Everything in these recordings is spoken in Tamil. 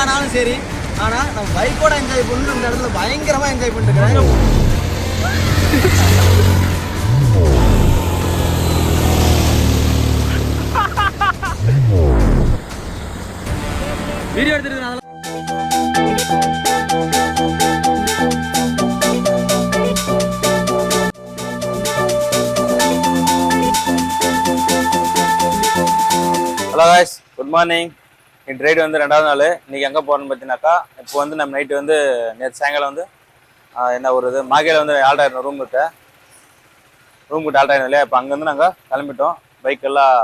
ஆனாலும் சரி. ஆனால் நம்ம பைக்கோட என்ஜாய் பண்ணிட்டு இந்த இடத்துல பயங்கரமாக என்ஜாய் பண்ணிட்டு இருக்கிறாங்க. வீடியோ எடுத்துருக்கேன். Hello guys, good morning. இன்னைக்கு ரைடு வந்து 2வது நாள். இன்றைக்கி எங்கே போகிறோன்னு பார்த்தீங்கன்னாக்கா, இப்போ வந்து நம்ம நைட்டு வந்து நேற்று சாயங்காலம் வந்து என்ன ஒரு இது மாகையில் வந்து ஆல்டாயிரம் ரூம் கிட்ட ஆல்டாயிரம் இல்லையா. இப்போ அங்கேருந்து நாங்கள் கிளம்பிட்டோம். பைக்கெல்லாம்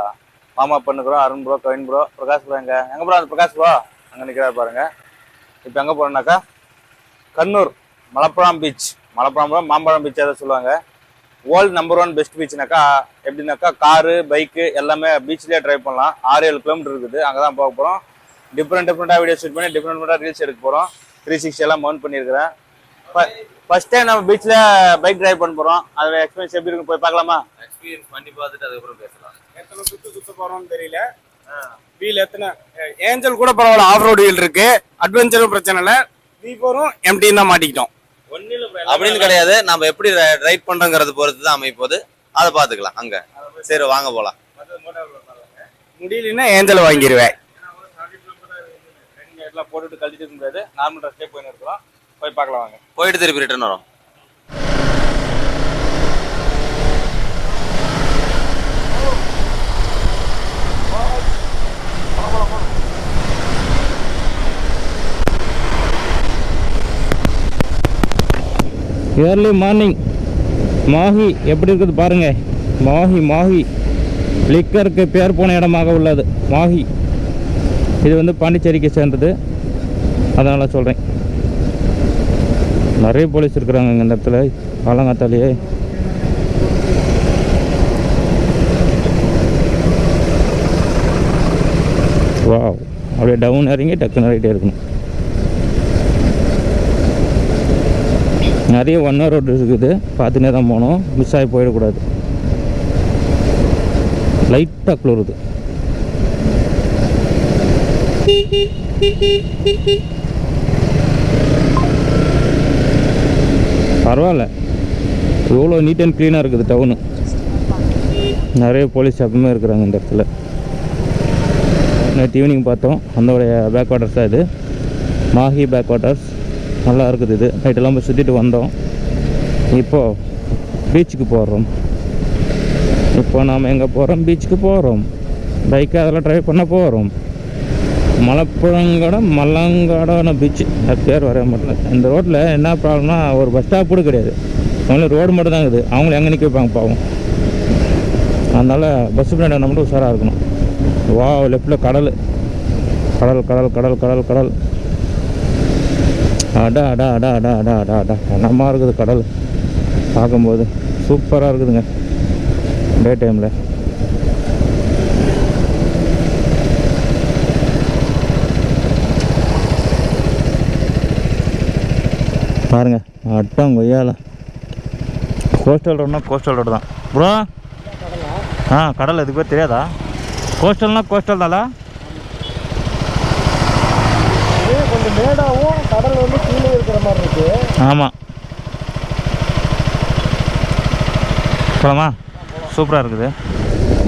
வார்ம் அப் பண்ணுக்கிறோம். Arun bro, Kavin bro, Prakash bro. எங்கே ப்ரோ? அந்த பிரகாஷ் ப்ரோ அங்கே நிற்கிறார் பாருங்கள். இப்போ எங்கே போகிறோம்னாக்கா கண்ணூர் மலப்புரம் பீச். மலப்புரம் மாம்பழம் பீச் அதை சொல்லுவாங்க. வேர்ல்டு நம்பர் 1 பெஸ்ட் பீச்னாக்கா எப்படின்னாக்கா காரு பைக்கு எல்லாமே பீச்லேயே ட்ரைவ் பண்ணலாம். 6-7 கிலோமீட்டர் இருக்குது. அங்கே தான் போக போகிறோம். டிஃப்ரெண்ட்டாக வீடியோ ஷூட் பண்ணி டிஃப்ரெண்ட்டாக ரீல்ஸ் எடுக்க போகிறோம். 360 எல்லாம் மவுண்ட் பண்ணியிருக்கிறேன். ஃபர்ஸ்ட் டைம் நம்ம பீச்சில் பைக் ட்ரைவ் பண்ண போகிறோம். அதில் எக்ஸ்பீரியன்ஸ் எப்படி இருக்குன்னு போய் பார்க்கலாமா? எக்ஸ்பீரியன்ஸ் பண்ணி பார்த்துட்டு அதுக்கப்புறம் பேசலாம். எத்தனை சுத்த போகிறோம்னு தெரியல. வீல் எத்தனை ஏஞ்சல் கூட பரவாயில்ல, ஆஃப் ரோடு வீல் இருக்கு. அட்வென்ச்சரும் பிரச்சனை இல்லை. V4ம் எம்டின்னு தான் மாட்டிக்கிட்டோம். அப்படின்னு கிடையாது, நம்ம எப்படி ரைட் பண்றோங்கிறது பொறுத்து தான் அமைப்போது. அதை பார்த்துக்கலாம் அங்க. சரி வாங்க போலாம். முடியலன்னா ஏஞ்சல் வாங்கிடுவேன். போட்டுட்டு கழிச்சு முடியாது. நார்மல் ட்ரெஸ்லேயே போயின்னு இருக்கிறோம். போய் பார்க்கலாம் வாங்க. போயிட்டு திருப்பி ரிட்டர்ன் வரும். ஏர்லி மார்னிங் மாஹி எப்படி இருக்குது பாருங்கள். மாஹி லிக்கருக்கு பேர் போன இடமாக உள்ளது மாஹி. இது வந்து பாண்டிச்சேரிக்கு சேர்ந்தது, அதனால் சொல்கிறேன். நிறைய போலீஸ் இருக்கிறாங்க இந்த இடத்துல காலங்காத்தாலேயே. வாவ், அப்படியே டவுன் இறங்கி டக்குன்னு ரைட்டே இருக்கணும். நிறைய 1 hour ரோடு இருக்குது, பார்த்துனே தான் போகணும். மிஸ் ஆகி போயிடக்கூடாது. லைட்டாக குளிருது. பரவாயில்ல, எவ்வளோ நீட் அண்ட் க்ளீனாக இருக்குது டவுனு. நிறைய போலீஸ் எப்பவுமே இருக்கிறாங்க இந்த இடத்துல. நேற்று ஈவினிங் பார்த்தோம். அந்தோடைய பேக் வாட்டர்ஸ் தான் இது, மாஹி பேக் வாட்டர்ஸ். நல்லா இருக்குது. இது நைட்டெல்லாம் போய் சுற்றிட்டு வந்தோம். இப்போது பீச்சுக்கு போகிறோம். இப்போ நாம் எங்கே போகிறோம்? பீச்சுக்கு போகிறோம். பைக்கை அதெல்லாம் ட்ரைவ் பண்ண போகிறோம். மலங்காடான பீச்சு பேர் வர மாட்டேன். இந்த ரோட்டில் என்ன ப்ராப்ளம்னா, ஒரு பஸ் ஸ்டாப் கூட கிடையாது. அவங்களுக்கு ரோடு மட்டும் தான் இருக்குது. அவங்களும் எங்கே நிற்க வைப்பாங்க பாவம். அதனால் பஸ்ஸு பின்னாடி நம்மளும் உஷாராக இருக்கணும். வா, லெஃப்டில் கடல் கடல் கடல் கடல் கடல் கடல். அடா அடா அடா அடா அடா அடா அடா என்னமா இருக்குது கடல். பார்க்கும்போது சூப்பராக இருக்குதுங்க டே டைமில். பாருங்கள் அட்டம் கொய்யால. கோஸ்டல் ரோடுனா கோஸ்டல் ரோடு தான் ப்ரோ. கடல் எதுக்கு பேர் தெரியாதா? கோஸ்டல்னா கோஸ்டல் தானா? கொஞ்சம் மேடாகவும் கடல் வந்து கீழே இருக்கிற மாதிரி இருக்கு. ஆமாம், போலாமா? சூப்பராக இருக்குது.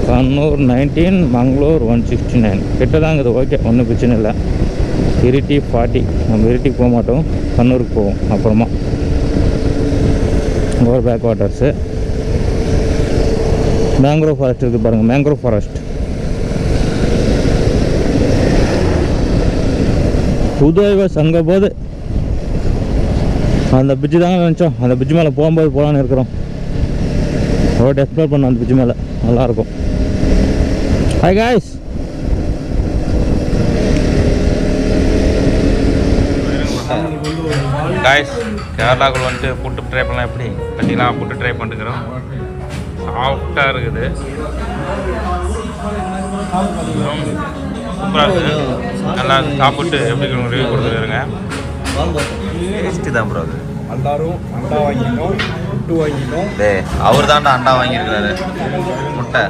கண்ணூர் 19, மங்களூர் 169 கிட்ட தான் இருக்குது. ஓகே, ஒன்றும் பிரச்சனை இல்லை. இரிட்டி 40. நம்ம இரிட்டிக்கு போக மாட்டோம், கண்ணூருக்கு போவோம் அப்புறமா. இங்கே ஒரு பேக் வாட்டர்ஸு. மேங்க்ரோவ் ஃபாரஸ்ட் இருக்குது பாருங்கள், மேங்க்ரோவ் ஃபாரஸ்ட். புதுவை சங்க போது அந்த பிரிட்ஜு தாங்க நினச்சோம். அந்த பிரிட்ஜு மேலே போகும்போது போகலான்னு இருக்கிறோம். ரோட் எக்ஸ்ப்ளோர் பண்ணோம் அந்த பிரிட்ஜு மேலே. நல்லாயிருக்கும். Hi guys. கேரளாக்குள்ள வந்துட்டு புட்டு ட்ரை பண்ணலாம். எப்படி பார்த்தீங்கன்னா புட்டு ட்ரை பண்ணிட்டுக்கிறோம். சாஃப்டாக இருக்குது, சூப்பராக இருக்குது. நல்லா சாப்பிட்டு எப்படி ரிவ்யூ கொடுத்துருங்க. டேஸ்ட்டு தான் ப்ரோ. அது எல்லாரும் அண்டா வாங்கிட்டோம், புட்டு வாங்கிட்டோம். அவர் தான்டா அண்டா வாங்கியிருக்கிறாரு, முட்டை.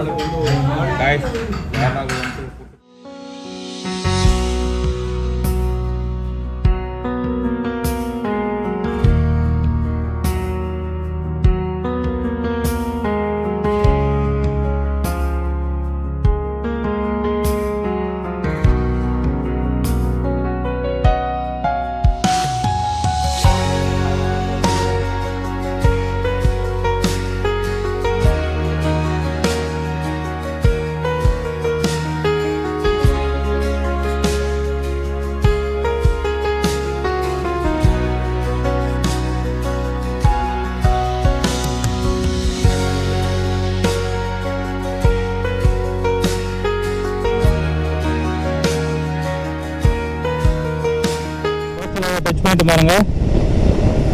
பாயிண்ட் பாருங்க,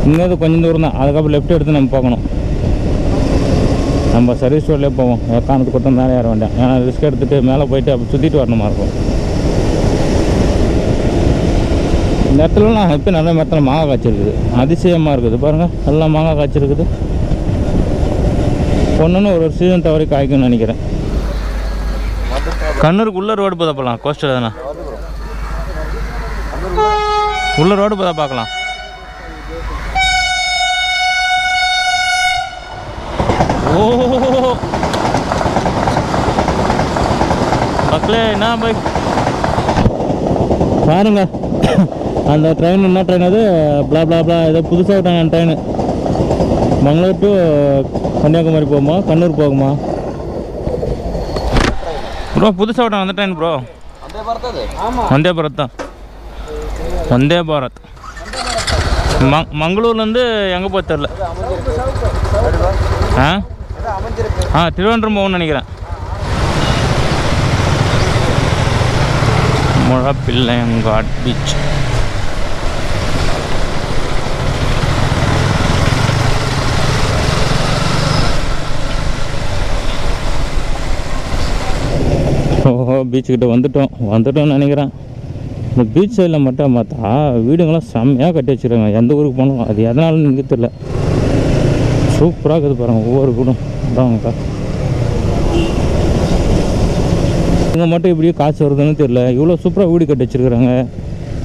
இங்கேருந்து கொஞ்சம் தூரம் தான். அதுக்கப்புறம் லெஃப்ட் எடுத்து நம்ம போகணும். நம்ம சர்வீஸ் ரோட்லேயே போவோம், காரணத்து கொட்டம் மேலே ஏற வேண்டாம். ஏன்னா ரிஸ்க் எடுத்துகிட்டு மேலே போயிட்டு அப்படி சுற்றிட்டு வரணுமா இருக்கும். இந்த இடத்துலலாம் இப்போ நிறைய இடத்துல மாங்காய் காய்ச்சிருக்குது, அதிசயமாக இருக்குது பாருங்கள். எல்லாம் மாங்காய் காய்ச்சிருக்குது. ஒன்றுன்னு ஒரு சீசன் தவறி காய்க்கும்னு நினைக்கிறேன். கண்ணூருக்கு உள்ள ரோடு போதா போகலாம், கோஸ்டல் தானே உள்ள ரோடு போதா பார்க்கலாம். ஓ மக்களே, என்ன பைக் பாருங்க. அந்த ட்ரெயின் என்ன ட்ரெயின் அது, பிளா பிளா பிளா ஏதோ புதுசாக விட்டாங்க அந்த ட்ரெயின். மங்களூர் டு கன்னியாகுமரி போகுமா, கண்ணூர் போகுமா ப்ரோ? புதுசாக விட்டாங்க அந்த ட்ரெயின் ப்ரோ. வந்தே பாரத் தான், வந்தே பாரத். மங்களூர்லேருந்து எங்கே போக தெரில. திருவனந்தபுரம் போகணும்னு நினைக்கிறேன். முழப்பிள்ளையங்காட் பீச். ஓஹோ, பீச்சுக்கிட்ட வந்துட்டோம்னு நினைக்கிறேன். இந்த பீச் சைடில் மட்டும் பார்த்தா வீடுங்களாம் செம்மையாக கட்டி வச்சுருக்காங்க. எந்த ஊருக்கு போகணும், அது எதனாலும் எனக்கு தெரியல. சூப்பராக இருக்குது பாருங்கள் ஒவ்வொரு வீடும். அதான்க்கா இங்கே மட்டும் இப்படியே காசு வருதுன்னு தெரியல. இவ்வளோ சூப்பராக வீடு கட்டி வச்சுருக்குறாங்க,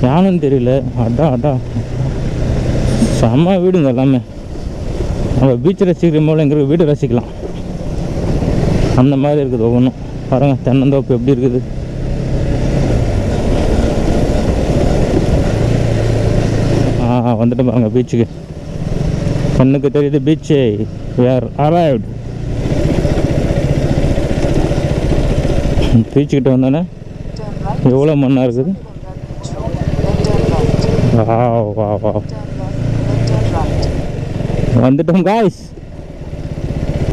யானுன்னு தெரியல. அடா செம்ம வீடுங்க எல்லாமே. நம்ம பீச் ரசிக்கிற போல இங்கே வீடு ரசிக்கலாம், அந்த மாதிரி இருக்குது ஒவ்வொன்றும். பாருங்க தென்னந்தோப்பு எப்படி இருக்குது. வந்துட்டு பாருங்க பீச்சுக்கு. கண்ணுக்கு தெரியுது பீச்சு. we are arrived. பீச்சுக்கிட்ட வந்தோன்னே எவ்வளோ மண்ணாக இருக்குது. வந்துட்டோம் காய்ஸ்,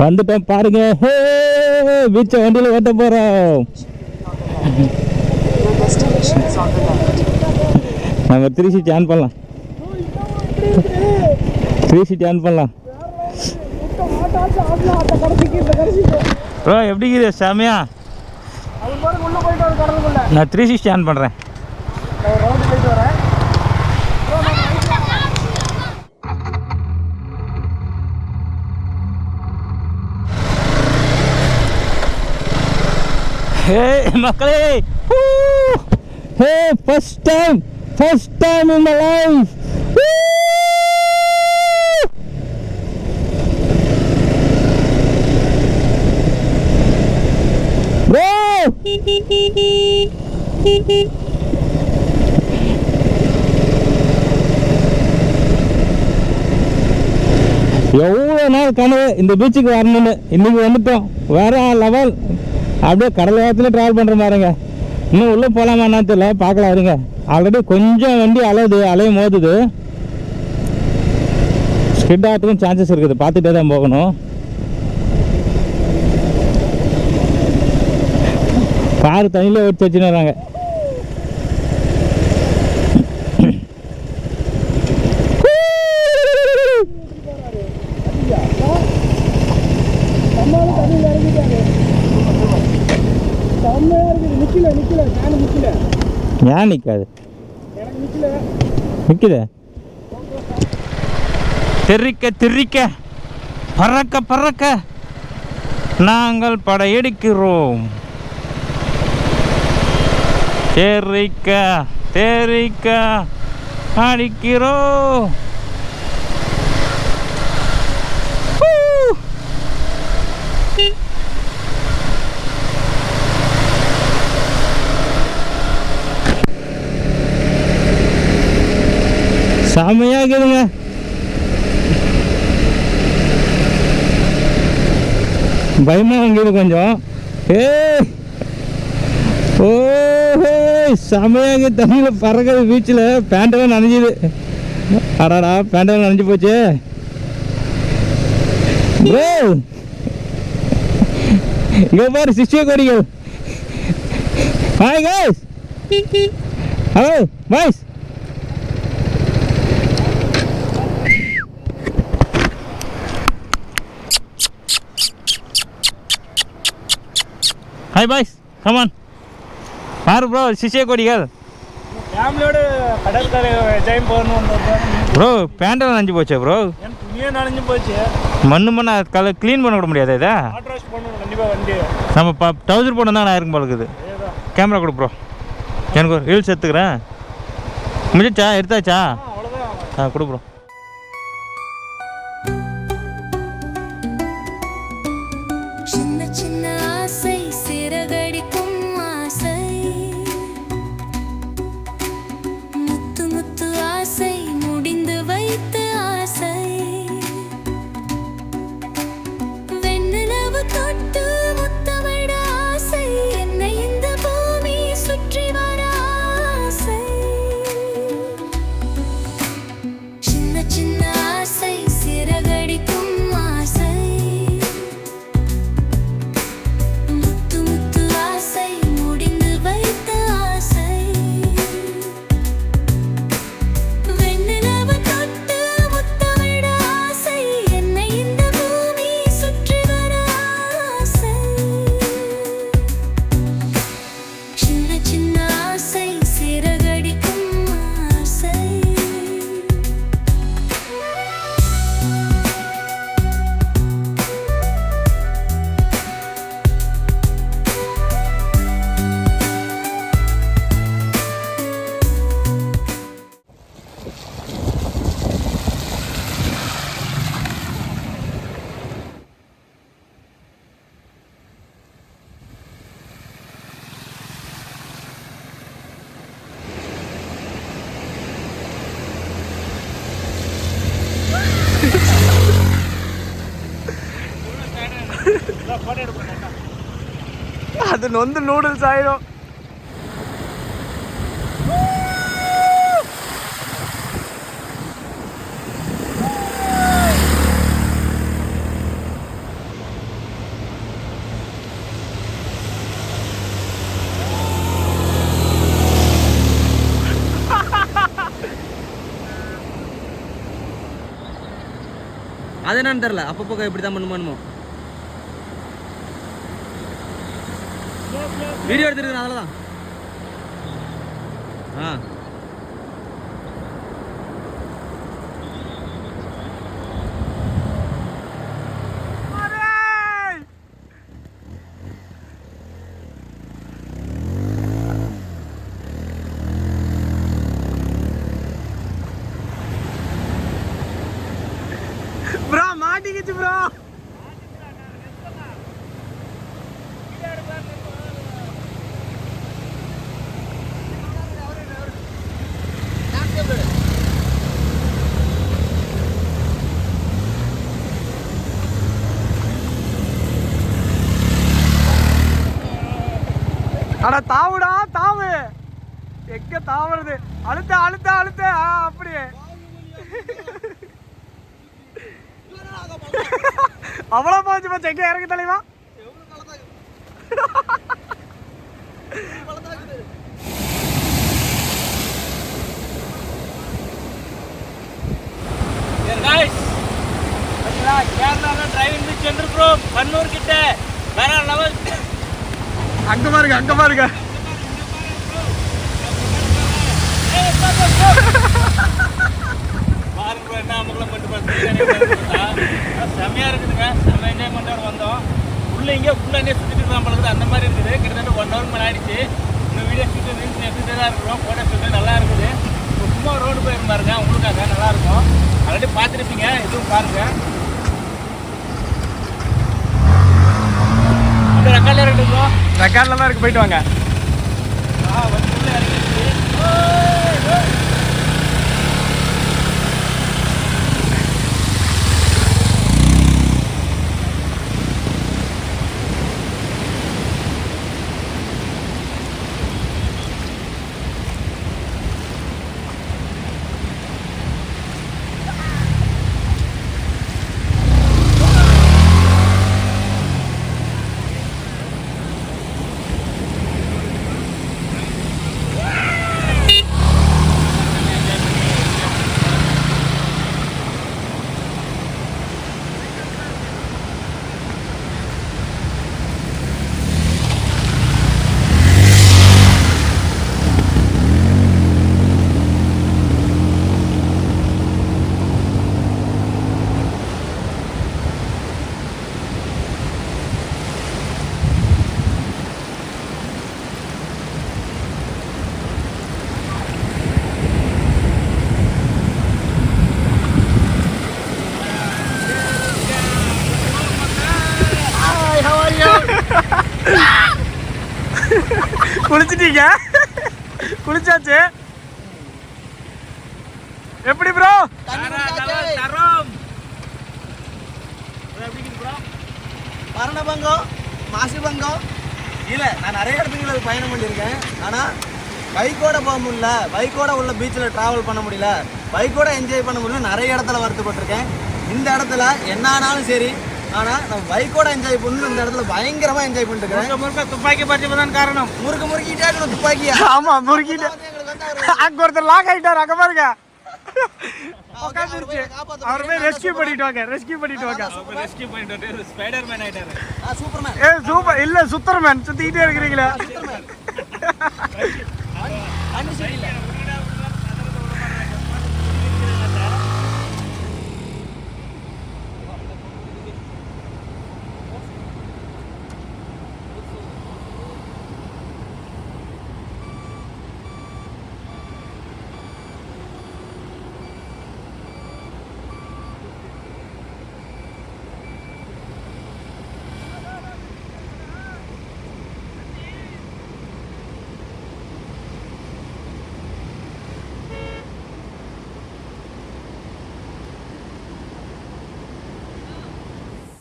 வந்துட்டோம் பாருங்க. பீச்சை வண்டியில் ஓட்ட போகிறோம். நம்ம 360 ஆன் பண்ணலாம், 360 ஆன் பண்ணலாம் ப்ரோ. எப்படி இருக்குது சாமியா? நான் 360 ஆன் பண்ணுறேன். ஹே மக்களே, hey first time in my life. Bro எவ்வளோ நாள் கனவு இந்த பீச்சுக்கு வரணும்னு. இன்னைக்கு வந்துட்டோம். வேற லெவல். அப்படியே கடல் ஓரத்தில் ட்ராவல் பண்ணுற மாதிரிங்க. இன்னும் உள்ளே போகலாமான்னு தெரியல, பார்க்கலாம் இருங்க. ஆல்ரெடி கொஞ்சம் வண்டி அலையும் மோதுது. ஸ்கிட் ஆகிறதுக்கும் சான்சஸ் இருக்குது, பார்த்துட்டே தான் போகணும். கார் தண்ணியில் ஓடிச்சு வச்சுன்னு வராங்க. ஏன் நிற்காது? நிற்குது. திரிக்க பறக்க நாங்கள் படையெடுக்கிறோம். தெரிக்க அடிக்கிறோம். செமையாக இருக்குதுங்க. பயமாக வாங்கிது கொஞ்சம். செமையாக தண்ணியில் பறக்குது பீச்சில். பேண்டெல்லாம் நனைஞ்சுது. அடாடா, பேண்டெல்லாம் நனைஞ்சு போச்சு. இங்கே பாரு சிஷ்ய கொடிகள். Hi guys, hello boys. Hi boys come on பாரு ப்ரோ சிஷிய கொடிகள் ஃபேமிலியோட கடற்கரை டைம் போகணும் ப்ரோ பேண்டெல்லாம் நனைஞ்சு போச்சே ப்ரோ என் துணியே நனைஞ்சு போச்சு மண்ணு க்ளீன் பண்ண கூட முடியாது இதை வாட்டர் வாஷ் பண்ணணும் கண்டிப்பாக வண்டி நம்ம டவுசர் போட்டு தான் நான் இருக்கும் போல இருக்குது கேமரா கொடு ப்ரோ எனக்கு ஒரு ரீல்ஸ் எடுத்துக்கிறேன் முடிச்சா எடுத்தாச்சா அவ்வளோதான் கொடு ப்ரோ சின்ன சின்ன ஆசை சிறகடிக்கும் ஆசை முத்து முத்து ஆசை முடிந்து வைத்த ஆசை வெண்ணிலவு தொட்டு முத்தமிட ஆசை என்னை இந்த பூமி சுற்றி வர ஆசை சின்ன சின்ன ஆசை சிறகடிக்கும் ஆசை முத்து முத்து ஆசை முடிந்து வைத்த ஆசை வெண்ணிலவு தொட்டு முத்தமிட ஆசை என்னை இந்த பூமி சுற்றி வர ஆசை சின்ன சின்ன ஆசை சிறகடிக்கும் ஆசை அது நொந்து நூடுல்ஸ் ஆயிடும் அது என்னன்னு தெரியல அப்பப்போ இப்படி தான் பண்ணுமோ வீடியோ எடுத்துருக்கேன் அதில் தான் ப்ரோ மாட்டிக்கிச்சு ப்ரோ அட தாவுடா தாவு எங்க தாவுறது அழுத்த அழுத்த அழுத்த அப்படியே அவ்வளோ போச்சு போச்சு எங்க இறங்கு தலைவா கேரளால டிரைவிங் பீச் வந்துருக்கிறோம் கண்ணூர் கிட்ட வேற லெவல் அங்க பாருங்க அங்க பாருங்க பாருங்க என்ன அவங்கள மட்டும் செம்மையா இருக்குதுங்க செம்ம என்ஜாய்மெண்ட்டோட வந்தோம் உள்ள இங்கே ஃபுல்லாக சுற்றிட்டு இருக்கலாம் பழகுது அந்த மாதிரி இருக்குது கிட்டத்தட்ட 1 hour மேலே ஆயிடுச்சு இந்த வீடியோ ஷூட்டு ரீல்ஸ் எடுத்துகிட்டே தான் இருக்கிறோம் ஃபோட்டோ ஷூட்டு நல்லா இருக்குது இப்போ சும்மா ரோடு போயிருந்தாருங்க உங்களுக்காக நல்லா இருக்கும் ஆல்ரெடி பார்த்துருப்பீங்க இதுவும் பாருங்க அந்த ரெக்கார்டில் இருக்குங்களோ ரெக்கார்டில் தான் இருக்கு போயிட்டு வாங்க வந்து உள்ள இறங்கிடுச்சு குளிச்சிட்டீங்க, குளிச்சாச்சு. எப்படி ப்ரோ? மரணபங்கம், மாசுபங்கம் இல்லை. நான் நிறைய இடத்துக்கு பயணம் பண்ணியிருக்கேன். ஆனால் பைக்கோட போக முடியல, பைக்கோட உள்ள பீச்சில் ட்ராவல் பண்ண முடியல, பைக்கோட என்ஜாய் பண்ண முடியல. நிறைய இடத்துல வருத்தப்பட்டிருக்கேன். இந்த இடத்துல என்ன ஆனாலும் சரி, ஆனால் நம்ம பைக்கோட என்ஜாய் பண்ணணும். இந்த இடத்துல பயங்கரமாக என்ஜாய் பண்ணிருக்கேன். முறுக்க துப்பாக்கி பறிச்சது தான் காரணம். முறுக்கிட்டே இருக்கணும் துப்பாக்கியா. ஆமாம், முறுக்கிட்டு அங்கே ஒருத்தர் லாக் ஆகிட்டார். அங்கே பாருங்க, உட்காந்துருச்சு. அவர் போய் ரெஸ்கியூ பண்ணிட்டு வாங்க, ரெஸ்கியூ பண்ணிட்டு வாங்க. ரெஸ்கியூ பண்ணிட்டு ஸ்பைடர்மேன் ஆயிட்டாரு. சூப்பர்மேன். சூப்பர் இல்ல, சுத்தர்மேன். சுத்திக்கிட்டே இருக்கிறீங்களா?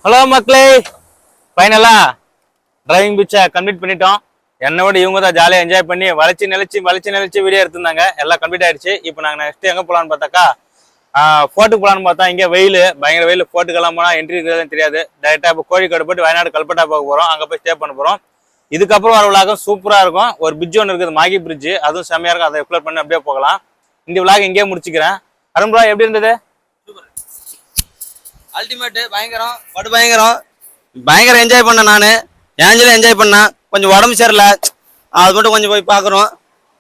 ஹலோ மக்களே, ஃபைனலா டிரைவிங் பீச்சை கம்ப்ளீட் பண்ணிட்டோம். என்னோட இவங்க தான் ஜாலியாக என்ஜாய் பண்ணி வளைச்சி நிலச்சி வீடியோ எடுத்திருந்தாங்க. எல்லாம் கம்ப்ளீட் ஆயிடுச்சு. இப்போ நாங்கள் நெக்ஸ்ட் எங்கே போகலான்னு பார்த்தாக்கா ஃபோர்ட்டுக்கு போகலான்னு பார்த்தா இங்கே வெயில், பயங்கர வெயில். ஃபோர்ட்டுக்கெல்லாம் போனால் என்ட்ரி இருக்கிறதுன்னு தெரியாது. டேரெக்டாக இப்போ கோழிக்கோடு போய்ட்டு வயநாடு கல்பட்டா போக போகிறோம். அங்கே போய் ஸ்டே பண்ண போகிறோம். இதுக்கப்புறம் வர விழாக்கம் சூப்பராக இருக்கும். ஒரு பிரிட்ஜ் ஒன்று இருக்குது, மாகி பிரிட்ஜ். அதுவும் செம்மையாக இருக்கும். அதை எக்ஸ்ப்ளோர் பண்ணி அப்படியே போகலாம். இந்த விழாக்கு இங்கேயே முடிச்சுக்கிறேன். அருண்பா எப்படி இருந்தது? அல்டிமேட், பயங்கரம், பயங்கர என்ஜாய் பண்ணேன். நான் ஏஞ்சலும் என்ஜாய் பண்ணேன். கொஞ்சம் உடம்பு சரியில்லை, அது மட்டும் கொஞ்சம் போய் பார்க்குறோம்.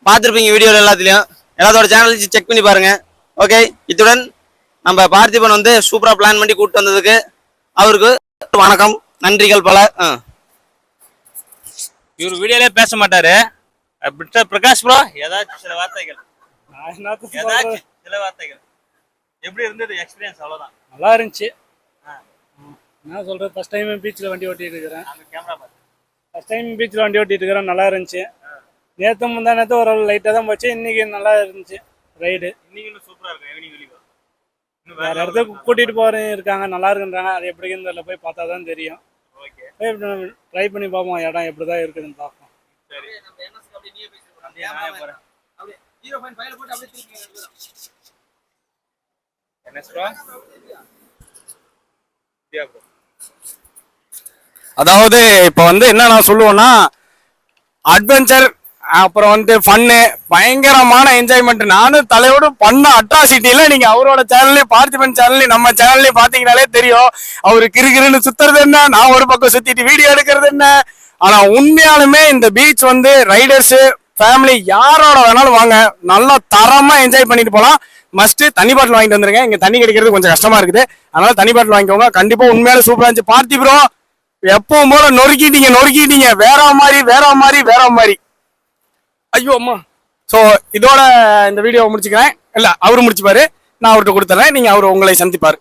பார்த்துருப்பீங்க வீடியோவில் எல்லாத்தோட சேனல் செக் பண்ணி பாருங்க. ஓகே, இத்துடன் நம்ம பார்த்திபன் வந்து சூப்பராக பிளான் பண்ணி கூப்பிட்டு வந்ததுக்கு அவருக்கு வணக்கம், நன்றிகள் பல. இவர் வீடியோலே பேச மாட்டாரு. பிரகாஷ் ப்ரோ, ஏதாச்சும் சில வார்த்தைகள் எப்படி இருந்தது எக்ஸ்பீரியன்ஸ்? அவ்வளோதான், நல்லா இருந்துச்சு. என்ன சொல்றது, ஃபர்ஸ்ட் டைம் பீச்சில் வண்டி ஓட்டிட்டு இருக்கிறேன். ஃபர்ஸ்ட் டைம் பீச்சில் வண்டி ஓட்டிட்டு இருக்கிறேன். நல்லா இருந்துச்சு. நேற்று முந்தா நேற்று ஒரு லைட்டாக தான் போச்சு. இன்னைக்கு நல்லா இருந்துச்சு ரைடு. இன்னைக்கு சூப்பராக இருக்கும். ஈவினிங் வேற இடத்துக்கு கூட்டிட்டு போறேன் இருக்காங்க, நல்லா இருக்குன்றாங்க. அது எப்படி இருக்குன்னு போய் பார்த்தா தான் தெரியும். ட்ரை பண்ணி பார்ப்போம், இடம் எப்படிதான் இருக்குதுன்னு பார்ப்போம். அதாவது இப்போ வந்து என்ன நான் சொல்லுவேன்னா, அட்வென்ச்சர், அப்புறம் வந்து ஃபன்னு, பயங்கரமான என்ஜாய்மெண்ட். நானும் தலையோடு பண்ண அட்ராசிட்டியில நீங்க அவரோட சேனல்லையும் பார்த்திபன் சேனல்லையும் நம்ம சேனல்லையும் பாத்தீங்கன்னாலே தெரியும். அவரு கிருகிருன்னு சுத்துறது என்ன, நான் ஒரு பக்கம் சுத்திட்டு வீடியோ எடுக்கிறது என்ன. ஆனா உண்மையாலுமே இந்த பீச் வந்து ரைடர்ஸ் ஃபேமிலி யாரோட வேணாலும் வாங்க, நல்லா தரமா என்ஜாய் பண்ணிட்டு போகலாம். மஸ்ட் தண்ணி பாட்டில் வாங்கிட்டு வந்துருங்க. இங்க தண்ணி கிடைக்கிறது கொஞ்சம் கஷ்டமா இருக்குது, அதனால தண்ணி பாட்டில் வாங்கிக்கோங்க. கண்டிப்பா உண்மையாலே சூப்பரா இருந்துச்சு. பார்த்திபுரம் எப்பவும் போல நொறுக்கிட்டீங்க, வேற மாதிரி. ஐயோ அம்மா. ஸோ இதோட இந்த வீடியோவை முடிச்சுக்கிறேன். இல்லை, அவரு முடிச்சுப்பாரு, நான் அவர்கிட்ட கொடுத்துறேன். நீங்க அவர் உங்களை சந்திப்பாரு.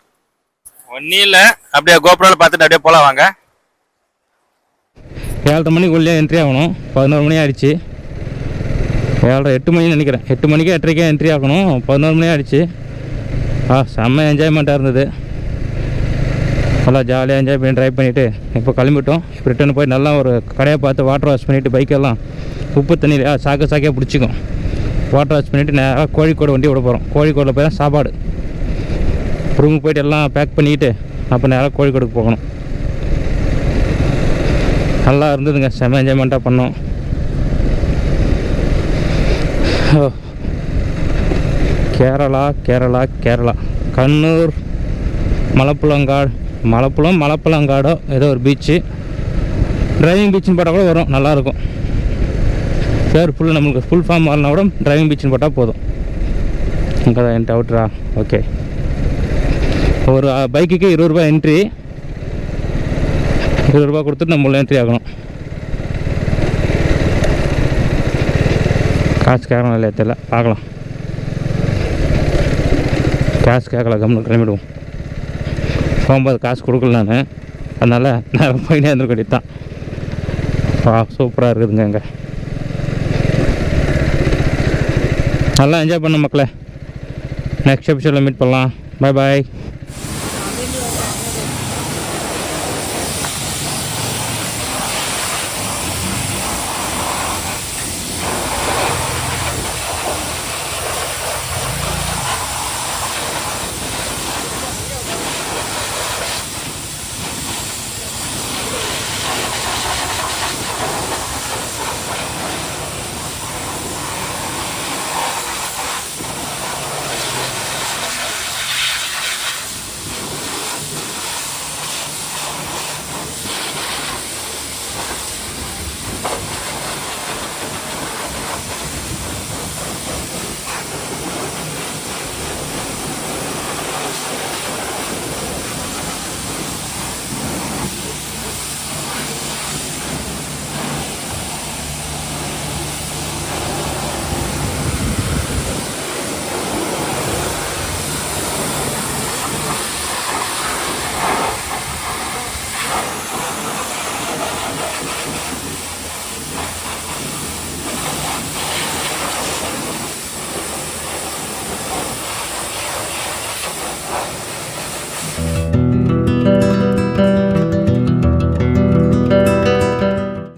ஒன்றும் இல்லை, அப்படியே கோபுரம் பார்த்துட்டு அப்படியே போகலாம் வாங்க. 7:30 மணிக்குள்ளே என்ட்ரி ஆகணும். 11 மணி ஆயிடுச்சு. 8 மணின்னு நினைக்கிறேன். 8 மணிக்கு 8:30 என்ட்ரி ஆகணும். 11 மணி ஆயிடுச்சு. செம்ம என்ஜாய்மெண்ட்டாக இருந்தது. நல்லா ஜாலியாக என்ஜாய் பண்ணி ட்ரைவ் பண்ணிவிட்டு இப்போ கிளம்பிட்டோம். இப்போ ரிட்டர்ன் போய் நல்லா ஒரு கடையை பார்த்து வாட்டர் வாஷ் பண்ணிவிட்டு பைக்கெல்லாம் உப்பு தண்ணியில் சாக்கையாக பிடிச்சிக்கும். வாட்டர் வாஷ் பண்ணிவிட்டு நேராக கோழிக்கோடு வண்டி விட போகிறோம். கோழிக்கோடில் போய் தான் சாப்பாடு ரூமுக்கு போய்ட்டு எல்லாம் பேக் பண்ணிக்கிட்டு அப்போ நேராக கோழிக்கோடுக்கு போகணும். நல்லா இருந்ததுங்க, செம்ம என்ஜாய்மெண்ட்டாக பண்ணோம். கேரளா கண்ணூர் மலப்புலங்காடோ ஏதோ ஒரு பீச்சு, டிரைவிங் பீச்சுன்னு போட்டால் கூட வரும், நல்லாயிருக்கும். பேர் ஃபுல் நம்மளுக்கு ஃபுல் ஃபார்ம் வரலாம் கூட டிரைவிங் பீச்சுன்னு போட்டால் போதும். அங்கே தான் என்ட்ரி அவுட்ரா. ஓகே, ஒரு பைக்குக்கு 20 ரூபா என்ட்ரி. 20 ரூபா கொடுத்துட்டு நம்ம உள்ள என்ட்ரி ஆகணும். காசு கேட்கணும் இல்லையா தெரியல, பார்க்கலாம். காசு கேட்கல, கம்னு கிளம்பிடுவோம். போகும்போது காசு கொடுக்கல நான், அதனால் நான் போயினே இருந்துருக்க வேண்டியது தான். சூப்பராக இருக்குதுங்க. அங்கே நல்லா என்ஜாய் பண்ண மக்களே. நெக்ஸ்ட் எபிசோடில் மீட் பண்ணலாம். பாய் பாய்.